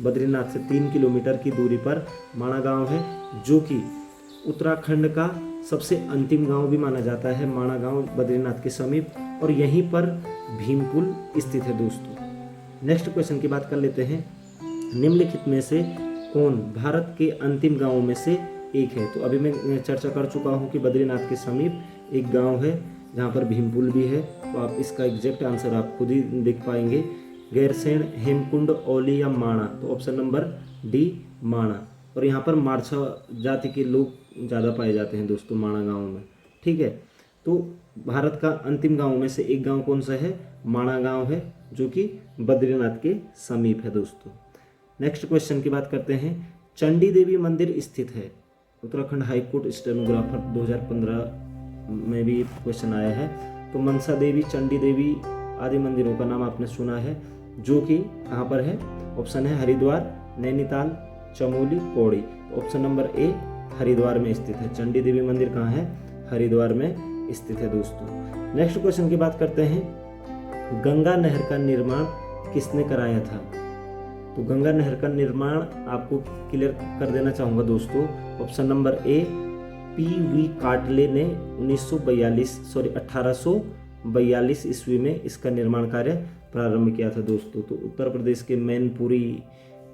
बद्रीनाथ से 3 किलोमीटर की दूरी पर माणा गांव है, जो कि उत्तराखंड का सबसे अंतिम गांव भी माना जाता है। माणा गांव बद्रीनाथ के समीप, और यहीं पर भीमपुल स्थित है दोस्तों। नेक्स्ट क्वेश्चन की बात कर लेते हैं। निम्नलिखित में से कौन भारत के अंतिम गांवों में से एक है? तो अभी मैं चर्चा कर चुका हूं कि बद्रीनाथ के समीप एक गांव है जहां पर भीमपुल भी है। तो आप इसका एग्जैक्ट आंसर आप खुद ही देख पाएंगे। गैरसैंण, हेमकुंड, औली या माणा। तो ऑप्शन नंबर डी माणा। और यहाँ पर मारछा जाति के लोग ज़्यादा पाए जाते हैं दोस्तों माणा गांव में। ठीक है, तो भारत का अंतिम गांव में से एक गांव कौन सा है? माणा गांव है, जो कि बद्रीनाथ के समीप है दोस्तों। नेक्स्ट क्वेश्चन की बात करते हैं। चंडी देवी मंदिर स्थित है। उत्तराखंड हाईकोर्ट स्टेनोग्राफर 2015 में भी क्वेश्चन आया है। तो मनसा देवी, चंडी देवी आदि मंदिरों का नाम आपने सुना है, जो कि कहाँ पर है? ऑप्शन है हरिद्वार, नैनीताल, चमोली, पौड़ी। तो ऑप्शन नंबर ए हरिद्वार में स्थित है। चंडी देवी मंदिर कहाँ है? हरिद्वार में स्थित है दोस्तों। नेक्स्ट क्वेश्चन की बात करते हैं। गंगा नहर का निर्माण किसने कराया था? तो गंगा नहर का निर्माण आपको क्लियर कर देना चाहूँगा दोस्तों। ऑप्शन नंबर ए PV काटले ने 1842 ईस्वी में इसका निर्माण कार्य प्रारंभ किया था दोस्तों। तो उत्तर प्रदेश के मैनपुरी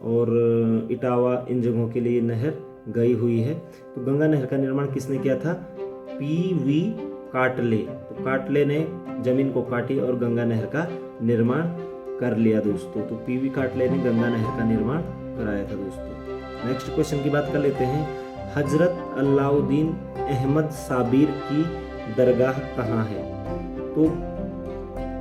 और इटावा इन जगहों के लिए नहर गई हुई है। तो गंगा नहर का निर्माण किसने किया था? PV काटले। तो काटले ने जमीन को काटी और गंगा नहर का निर्माण कर लिया दोस्तों। तो PV काटले ने गंगा नहर का निर्माण कराया था दोस्तों। नेक्स्ट क्वेश्चन की बात कर लेते हैं। हजरत अलाउद्दीन अहमद साबिर की दरगाह कहाँ है? तो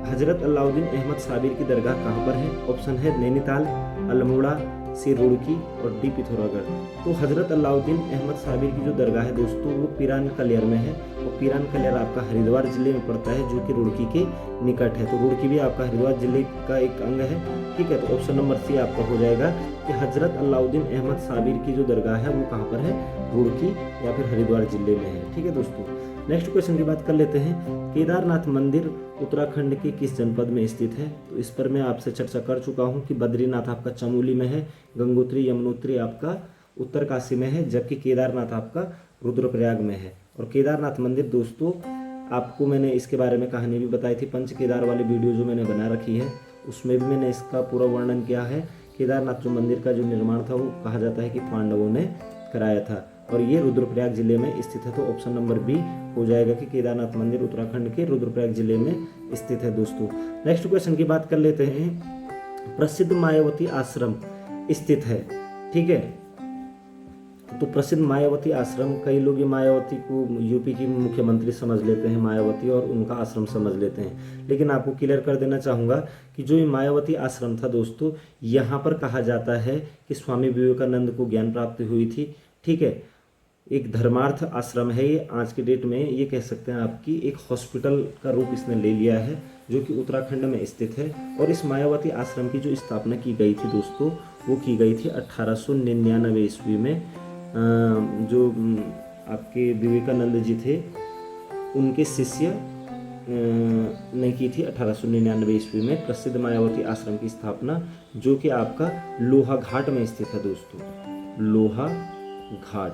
हजरत अलाउद्दीन अहमद साबिर की दरगाह कहाँ पर है? ऑप्शन है नैनीताल, अल्मोड़ा, सी रुड़की और डी पिथौरागढ़। तो हजरत अलाउद्दीन अहमद साबिर की जो दरगाह है दोस्तों वो पीरान कलियर में है, और पीरान कलियर आपका हरिद्वार जिले में पड़ता है, जो कि रुड़की के निकट है। तो रुड़की भी आपका हरिद्वार जिले का एक अंग है, ठीक है। तो ऑप्शन नंबर सी आपका हो जाएगा कि हजरत अलाउद्दीन अहमद साबिर की जो दरगाह है वो कहाँ पर है? रुड़की या फिर हरिद्वार जिले में है, ठीक है दोस्तों। नेक्स्ट क्वेश्चन की बात कर लेते हैं। केदारनाथ मंदिर उत्तराखंड के किस जनपद में स्थित है? तो इस पर मैं आपसे चर्चा कर चुका हूं कि बद्रीनाथ आपका चमोली में है, गंगोत्री यमुनोत्री आपका उत्तरकाशी में है, जबकि केदारनाथ आपका रुद्रप्रयाग में है। और केदारनाथ मंदिर दोस्तों आपको मैंने इसके बारे में कहानी भी बताई थी, पंच केदार वाली वीडियो जो मैंने बना रखी है उसमें भी मैंने इसका पूरा वर्णन किया है। केदारनाथ जो मंदिर का जो निर्माण था वो कहा जाता है कि पांडवों ने कराया था, और ये रुद्रप्रयाग जिले में स्थित है। तो ऑप्शन नंबर बी हो जाएगा कि केदारनाथ मंदिर उत्तराखंड के रुद्रप्रयाग जिले में स्थित है दोस्तों। नेक्स्ट क्वेश्चन की बात कर लेते हैं। प्रसिद्ध मायावती आश्रम स्थित है, ठीक है। तो प्रसिद्ध मायावती आश्रम, कई लोग ये मायावती को यूपी की मुख्यमंत्री समझ लेते हैं मायावती, और उनका आश्रम समझ लेते हैं, लेकिन आपको क्लियर कर देना चाहूँगा कि जो ये मायावती आश्रम था दोस्तों, यहाँ पर कहा जाता है कि स्वामी विवेकानंद को ज्ञान प्राप्ति हुई थी, ठीक है। एक धर्मार्थ आश्रम है ये, आज के डेट में ये कह सकते हैं आपकी एक हॉस्पिटल का रूप इसने ले लिया है, जो कि उत्तराखंड में स्थित है। और इस मायावती आश्रम की जो स्थापना की गई थी दोस्तों वो की गई थी 1899 ईस्वी में। जो आपके विवेकानंद जी थे उनके शिष्य ने की थी 1899 ईस्वी में प्रसिद्ध मायावती आश्रम की स्थापना, जो कि आपका लोहाघाट में स्थित है दोस्तों। लोहाघाट,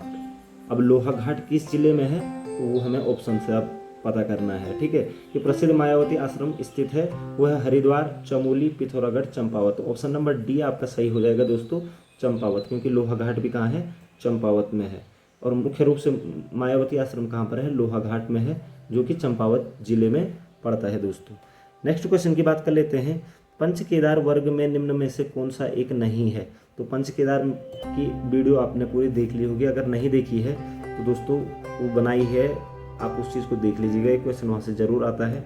अब लोहाघाट किस जिले में है तो वो हमें ऑप्शन से आप पता करना है, ठीक है। कि प्रसिद्ध मायावती आश्रम स्थित है वो है Haridwar, Chamoli, Pithoragarh, Champawat. Option number D आपका सही हो जाएगा दोस्तों, चंपावत, क्योंकि लोहाघाट भी कहाँ है? चंपावत में है। और मुख्य रूप से मायावती आश्रम कहाँ पर है? लोहाघाट में है, जो कि चंपावत जिले में पड़ता है दोस्तों। नेक्स्ट क्वेश्चन की बात कर लेते हैं। पंच केदार वर्ग में निम्न में से कौन सा एक नहीं है? तो पंच केदार की वीडियो आपने पूरी देख ली होगी, अगर नहीं देखी है तो दोस्तों वो बनाई है, आप उस चीज़ को देख लीजिएगा, एक क्वेश्चन वहाँ से जरूर आता है।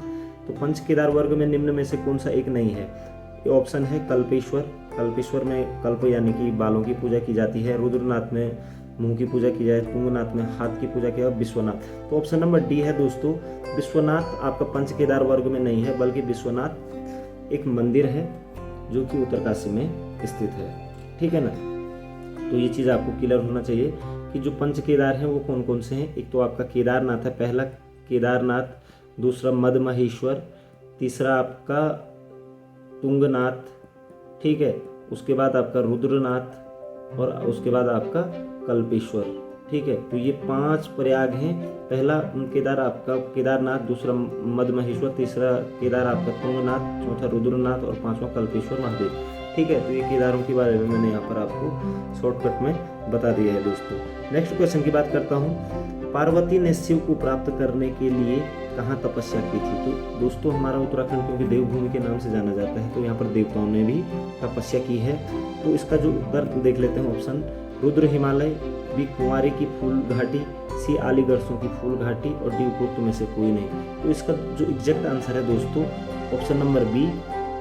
तो पंच केदार वर्ग में निम्न में से कौन सा एक नहीं है? ये ऑप्शन है कल्पेश्वर, कल्पेश्वर में कल्प यानी कि बालों की पूजा की जाती है, रुद्रनाथ में मुंह की पूजा की जाए, तुंगनाथ में हाथ की पूजा की जाए, विश्वनाथ। तो ऑप्शन नंबर डी है दोस्तों, विश्वनाथ आपका पंच केदार वर्ग में नहीं है, बल्कि विश्वनाथ एक मंदिर है जो कि उत्तरकाशी में स्थित है, ठीक है ना। तो ये चीज़ आपको क्लियर होना चाहिए कि जो पंच केदार हैं वो कौन कौन से हैं। एक तो आपका केदारनाथ है, पहला केदारनाथ, दूसरा मदमहेश्वर, तीसरा आपका तुंगनाथ, ठीक है, उसके बाद आपका रुद्रनाथ और उसके बाद आपका कल्पेश्वर, ठीक है। तो ये 5 प्रयाग हैं। पहला केदार आपका केदारनाथ, दूसरा मदमहेश्वर, तीसरा केदार आपका तुंगनाथ, चौथा रुद्रनाथ और 5वां कल्पेश्वर महादेव, ठीक है। तो ये केदारों के बारे में मैंने यहाँ पर आपको शॉर्टकट में बता दिया है दोस्तों। नेक्स्ट क्वेश्चन की बात करता हूँ। पार्वती ने शिव को प्राप्त करने के लिए कहाँ तपस्या की थी? तो दोस्तों हमारा उत्तराखंड क्योंकि देवभूमि के नाम से जाना जाता है, तो यहाँ पर देवताओं ने भी तपस्या की है। तो इसका जो उत्तर देख लेते हैं, ऑप्शन रुद्र हिमालय, बी कुंवारी की फूल घाटी, सी आलीगढ़सों की फूल घाटी और डी उपरोक्त में से कोई नहीं। तो इसका जो एग्जैक्ट आंसर है दोस्तों ऑप्शन नंबर बी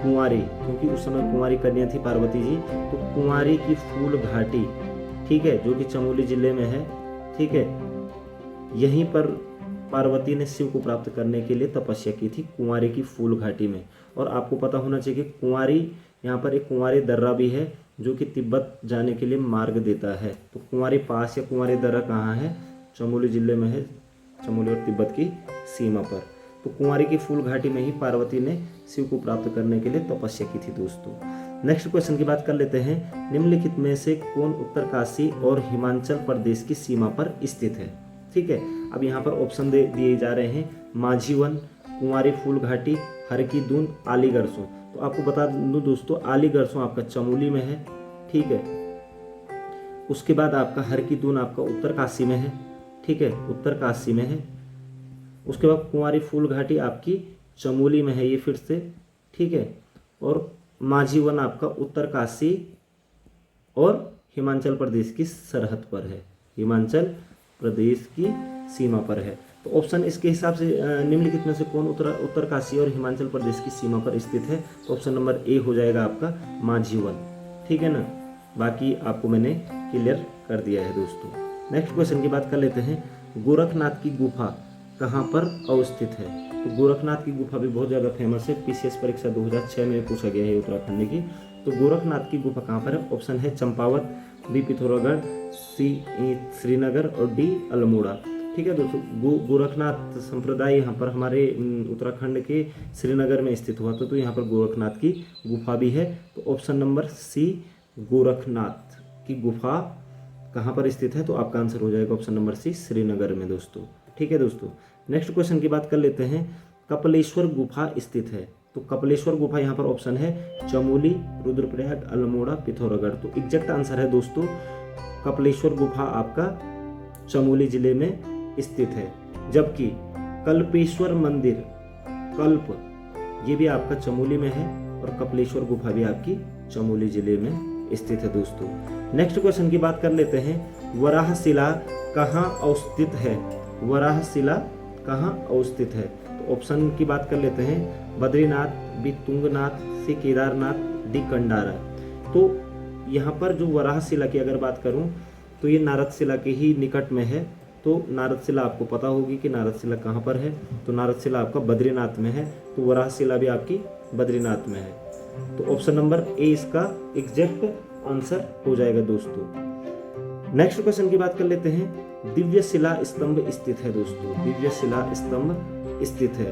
कुंवारी, क्योंकि उस समय कुंवारी कन्या थी पार्वती जी। तो कुंवारी की फूल घाटी, ठीक है, जो कि चमोली जिले में है, ठीक है। यहीं पर पार्वती ने शिव को प्राप्त करने के लिए तपस्या की थी कुंवारी की फूल घाटी में। और आपको पता होना चाहिए कि कुंवारी, यहाँ पर एक कुंवारी दर्रा भी है जो कि तिब्बत जाने के लिए मार्ग देता है। तो कुंवारी पास या कुंवारी दर्रा कहाँ है? चमोली जिले में है, चमोली और तिब्बत की सीमा पर। तो कुंवारी की फूल घाटी में ही पार्वती ने शिव को प्राप्त करने के लिए तपस्या की थी दोस्तों। नेक्स्ट क्वेश्चन की बात कर लेते हैं। निम्नलिखित में से कौन उत्तरकाशी और हिमाचल प्रदेश की सीमा पर स्थित है? ठीक है, अब यहाँ पर ऑप्शन दिए जा रहे हैं, माझीवन, कुंवारी फूल घाटी, हरकी-दून, आलीगढ़सों। तो आपको बता दूं दोस्तों, आलीगढ़सों आपका चमोली में है, ठीक है। उसके बाद आपका हरकी-दून आपका उत्तरकाशी में है, ठीक है, उत्तरकाशी में है। उसके बाद कुंवारी फूल घाटी आपकी चमोली में है, ये फिर से, ठीक है। और माझीवन आपका उत्तरकाशी और हिमाचल प्रदेश की सरहद पर है, हिमाचल प्रदेश की सीमा पर है। तो ऑप्शन इसके हिसाब से निम्नलिखित में से कौन उत्तरकाशी और हिमाचल प्रदेश की सीमा पर स्थित है? तो ऑप्शन नंबर ए हो जाएगा आपका माझीवन, ठीक है ना। बाकी आपको मैंने क्लियर कर दिया है दोस्तों। नेक्स्ट क्वेश्चन की बात कर लेते हैं। गोरखनाथ की गुफा कहाँ पर अवस्थित है? तो गोरखनाथ की गुफा भी बहुत ज़्यादा फेमस है, पीसीएस परीक्षा 2006 में पूछा गया है उत्तराखंड की। तो गोरखनाथ की गुफा कहाँ पर है? ऑप्शन है चंपावत, बी पिथौरागढ़, सी श्रीनगर और डी अल्मोड़ा। ठीक है दोस्तों, गोरखनाथ संप्रदाय यहाँ पर हमारे उत्तराखंड के श्रीनगर में स्थित हुआ था, तो यहाँ पर गोरखनाथ की गुफा भी है। तो ऑप्शन नंबर सी, गोरखनाथ की गुफा कहाँ पर स्थित है? तो आपका आंसर हो जाएगा ऑप्शन नंबर सी, श्रीनगर में दोस्तों। ठीक है दोस्तों, नेक्स्ट क्वेश्चन की बात कर लेते हैं। कपिलेश्वर गुफा स्थित है, तो कपिलेश्वर गुफा यहाँ पर ऑप्शन है चमोली, रुद्रप्रयाग, अल्मोड़ा, पिथौरागढ़। तो एग्जैक्ट आंसर है दोस्तों, कपिलेश्वर गुफा आपका चमोली जिले में स्थित है। जबकि कल्पेश्वर मंदिर, कल्प, ये भी आपका चमोली में है और कपिलेश्वर गुफा भी आपकी चमोली जिले में स्थित है दोस्तों। नेक्स्ट क्वेश्चन की बात कर लेते हैं। वराहशिला कहाँ अवस्थित है? वराहशिला कहाँ अवस्थित है? तो ऑप्शन की बात कर लेते हैं। बद्रीनाथ, बी तुंगनाथ, सी केदारनाथ, डी कंडारा। तो यहाँ पर जो वराहशिला की अगर बात करूँ तो ये नारदशिला के ही निकट में है। तो नारदशिला आपको पता होगी कि नारदशिला कहाँ पर है। तो नारदशिला आपका बद्रीनाथ में है, तो वराहशिला भी आपकी बद्रीनाथ में है। तो ऑप्शन नंबर ए इसका एग्जैक्ट आंसर हो जाएगा दोस्तों। नेक्स्ट क्वेश्चन की बात कर लेते हैं। दिव्य शिला स्तंभ स्थित है दोस्तों, दिव्य शिला स्तंभ स्थित है।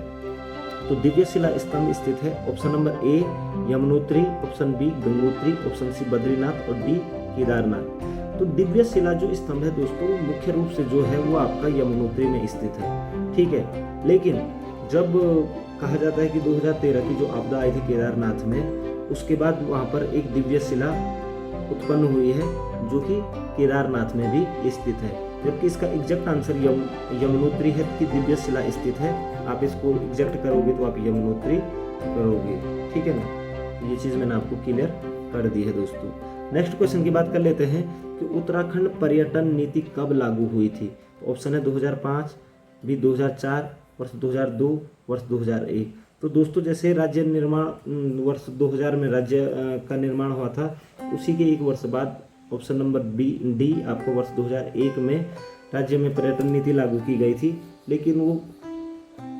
तो दिव्य शिला स्तंभ स्थित है, option number A Yamunotri, option B Gangotri, option C Badrinath और डी केदारनाथ। तो दिव्य शिला जो स्तंभ है दोस्तों, मुख्य रूप से जो है वो आपका यमुनोत्री में स्थित है, ठीक है। लेकिन जब कहा जाता है कि 2013 की जो आपदा आई थी केदारनाथ में, उसके बाद वहाँ पर एक दिव्य शिला उत्पन्न हुई है जो कि केदारनाथ में भी स्थित है। जबकि इसका एग्जैक्ट आंसर यमुनोत्री है कि दिव्य शिला स्थित है। आप इसको एग्जैक्ट करोगे तो आप यमुनोत्री करोगे, ठीक है ना। ये चीज़ मैंने आपको क्लियर कर दी है दोस्तों। नेक्स्ट क्वेश्चन की बात कर लेते हैं कि उत्तराखंड पर्यटन नीति कब लागू हुई थी? तो ऑप्शन है 2005, बी 2004, वर्ष 2002, वर्ष 2001। तो दोस्तों जैसे राज्य निर्माण वर्ष 2000 में राज्य का निर्माण हुआ था, उसी के एक वर्ष बाद ऑप्शन नंबर डी आपको वर्ष 2001 में राज्य में पर्यटन नीति लागू की गई थी, लेकिन वो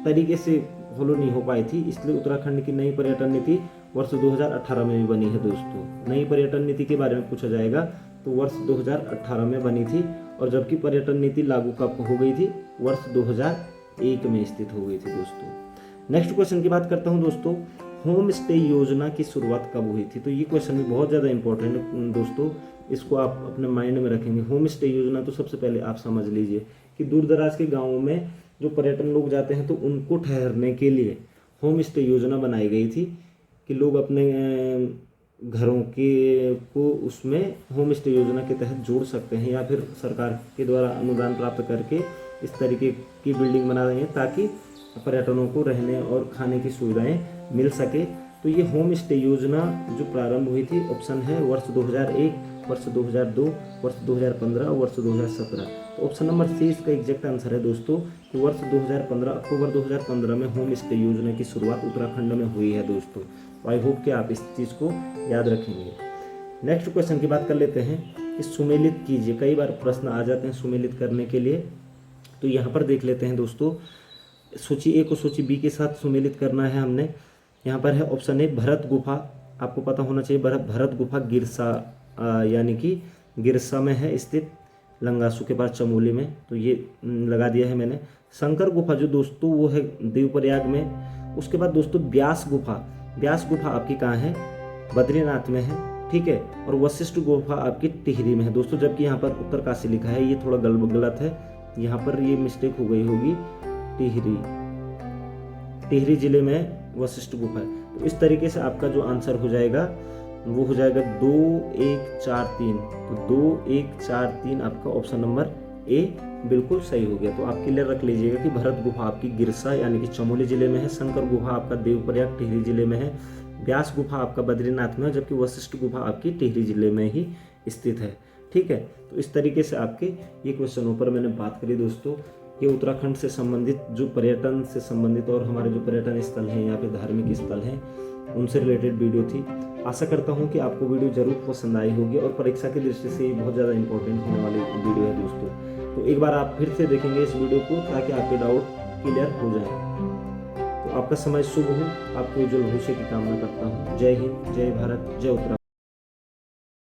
तरीके से फॉलो नहीं हो पाई थी। इसलिए उत्तराखंड की नई पर्यटन नीति वर्ष 2018 में भी बनी है दोस्तों। नई पर्यटन नीति के बारे में पूछा जाएगा तो वर्ष 2018 में बनी थी, और जबकि पर्यटन नीति लागू कब हो गई थी? वर्ष 2001 में स्थित हो गई थी दोस्तों। नेक्स्ट क्वेश्चन की बात करता हूँ दोस्तों। होम स्टे योजना की शुरुआत कब हुई थी? तो ये क्वेश्चन भी बहुत ज़्यादा इंपॉर्टेंट है दोस्तों, इसको आप अपने माइंड में रखेंगे। होम स्टे योजना तो सबसे पहले आप समझ लीजिए कि दूर दराज के गाँवों में जो पर्यटन लोग जाते हैं तो उनको ठहरने के लिए होम स्टे योजना बनाई गई थी कि लोग अपने घरों के को उसमें होम स्टे योजना के तहत जोड़ सकते हैं, या फिर सरकार के द्वारा अनुदान प्राप्त करके इस तरीके की बिल्डिंग बना रही हैं ताकि पर्यटकों को रहने और खाने की सुविधाएं मिल सके। तो ये होम स्टे योजना जो प्रारंभ हुई थी, ऑप्शन है वर्ष 2001, वर्ष 2002, वर्ष 2015 और वर्ष 2017। तो ऑप्शन नंबर सी इसका एग्जैक्ट आंसर है दोस्तों कि वर्ष 2015, अक्टूबर 2015 में होम स्टे योजना की शुरुआत उत्तराखंड में हुई है दोस्तों। आई होप कि आप इस चीज़ को याद रखेंगे। नेक्स्ट क्वेश्चन की बात कर लेते हैं कि सुमेलित कीजिए। कई बार प्रश्न आ जाते हैं सुमेलित करने के लिए। तो यहाँ पर देख लेते हैं दोस्तों, सूची ए को सूची बी के साथ सुमेलित करना है हमने। यहाँ पर है ऑप्शन ए भरत गुफा, आपको पता होना चाहिए भरत गुफा गिरसा यानी कि गिरसा में है स्थित, लंगासू के पास चमोली में, तो ये लगा दिया है मैंने। शंकर गुफा जो दोस्तों वो है देवप्रयाग में। उसके बाद दोस्तों व्यास गुफा आपकी कहाँ है, बद्रीनाथ में है, ठीक है। और वशिष्ठ गुफा आपकी टिहरी में है दोस्तों, जबकि यहाँ पर उत्तरकाशी लिखा है, ये थोड़ा गलत है, यहाँ पर ये मिस्टेक हो गई होगी, टिहरी जिले में वशिष्ठ गुफा है। तो इस तरीके से आपका जो आंसर हो जाएगा वो हो जाएगा 2 1 4 3। तो 2 1 4 3 आपका ऑप्शन नंबर ए बिल्कुल सही हो गया। तो आप क्लियर रख लीजिएगा कि भरत गुफा आपकी गिरसा यानी कि चमोली जिले में है, शंकर गुफा आपका देवप्रयाग टिहरी जिले में है, व्यास गुफा आपका बद्रीनाथ में है, जबकि वशिष्ठ गुफा आपकी टिहरी जिले में ही स्थित है, ठीक है। तो इस तरीके से आपके ये क्वेश्चनों पर मैंने बात करी दोस्तों। ये उत्तराखंड से संबंधित जो पर्यटन से संबंधित और हमारे जो पर्यटन स्थल हैं, यहाँ पे धार्मिक स्थल हैं, उनसे रिलेटेड वीडियो थी। आशा करता हूँ कि आपको वीडियो जरूर पसंद आई होगी और परीक्षा की दृष्टि से ये बहुत ज़्यादा इंपॉर्टेंट होने वाली वीडियो है दोस्तों। तो एक बार आप फिर से देखेंगे इस वीडियो को ताकि आपके डाउट क्लियर हो जाए। तो आपका समय शुभ हो, आपके उज्जवल भविष्य की कामना करता हूँ। जय हिंद, जय भारत, जय उत्तराखंड।